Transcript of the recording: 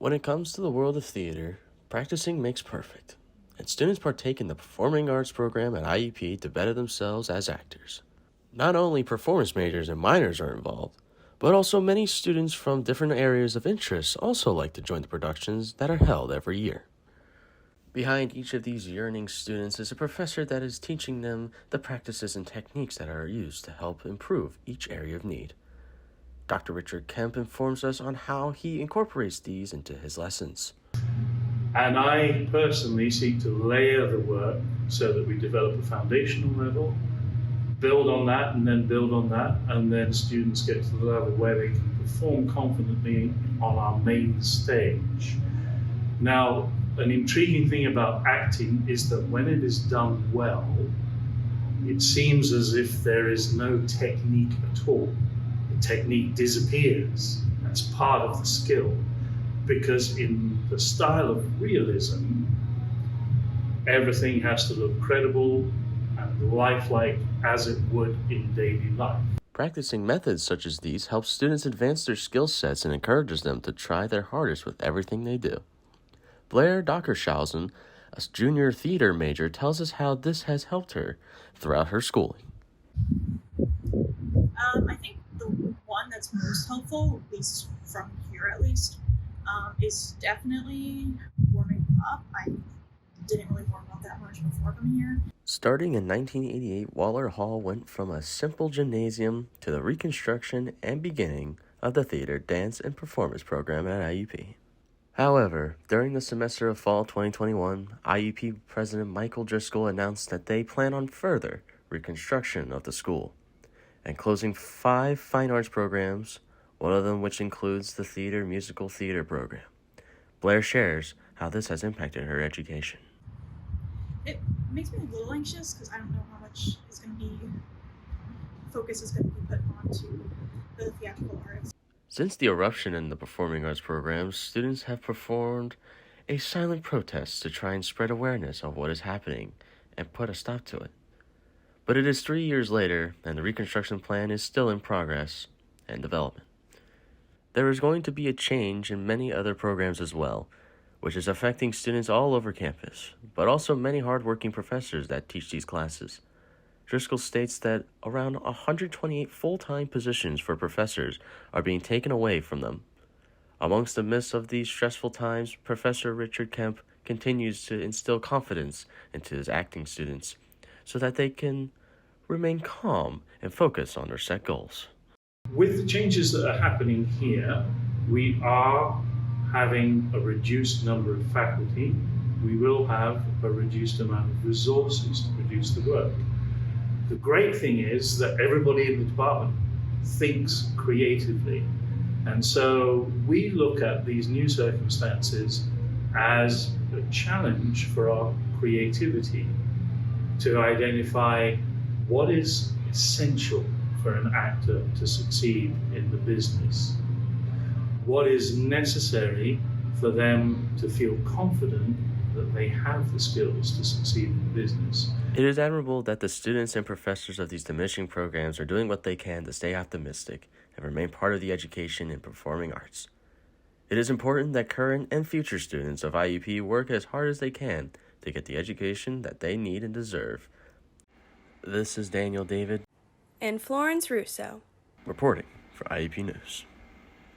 When it comes to the world of theater, practicing makes perfect, and students partake in the Performing Arts program at IUP to better themselves as actors. Not only performance majors and minors are involved, but also many students from different areas of interest also like to join the productions that are held every year. Behind each of these yearning students is a professor that is teaching them the practices and techniques that are used to help improve each area of need. Dr. Richard Kemp informs us on how he incorporates these into his lessons. And I personally seek to layer the work so that we develop a foundational level, build on that, and then build on that, and then students get to the level where they can perform confidently on our main stage. Now, an intriguing thing about acting is that when it is done well, it seems as if there is no technique at all. The technique disappears. That's part of the skill. Because in the style of realism, everything has to look credible and lifelike as it would in daily life. Practicing methods such as these helps students advance their skill sets and encourages them to try their hardest with everything they do. Blair Dockershausen, a junior theater major, tells us how this has helped her throughout her schooling. I think the one that's most helpful, at least from here at least, is definitely warming up. I didn't really warm up that much before coming here. Starting in 1988, Waller Hall went from a simple gymnasium to the reconstruction and beginning of the theater, dance, and performance program at IUP. However, during the semester of fall 2021, IUP President Michael Driscoll announced that they plan on further reconstruction of the school and closing 5 fine arts programs, one of them which includes the musical theater program. Blair shares how this has impacted her education. It makes me a little anxious because I don't know how much focus is going to be put onto the theatrical arts. Since the eruption in the performing arts programs, students have performed a silent protest to try and spread awareness of what is happening and put a stop to it. But it is 3 years later, and the reconstruction plan is still in progress and development. There is going to be a change in many other programs as well, which is affecting students all over campus, but also many hardworking professors that teach these classes. Driscoll states that around 128 full-time positions for professors are being taken away from them. Amongst the midst of these stressful times, Professor Richard Kemp continues to instill confidence into his acting students so that they can remain calm and focus on their set goals. With the changes that are happening here, we are having a reduced number of faculty. We will have a reduced amount of resources to produce the work. The great thing is that everybody in the department thinks creatively. And so we look at these new circumstances as a challenge for our creativity to identify what is essential for an actor to succeed in the business, what is necessary for them to feel confident that they have the skills to succeed in the business. It is admirable that the students and professors of these diminishing programs are doing what they can to stay optimistic and remain part of the education in performing arts. It is important that current and future students of IUP work as hard as they can to get the education that they need and deserve. This is Daniel David and Florence Russo reporting for IUP News.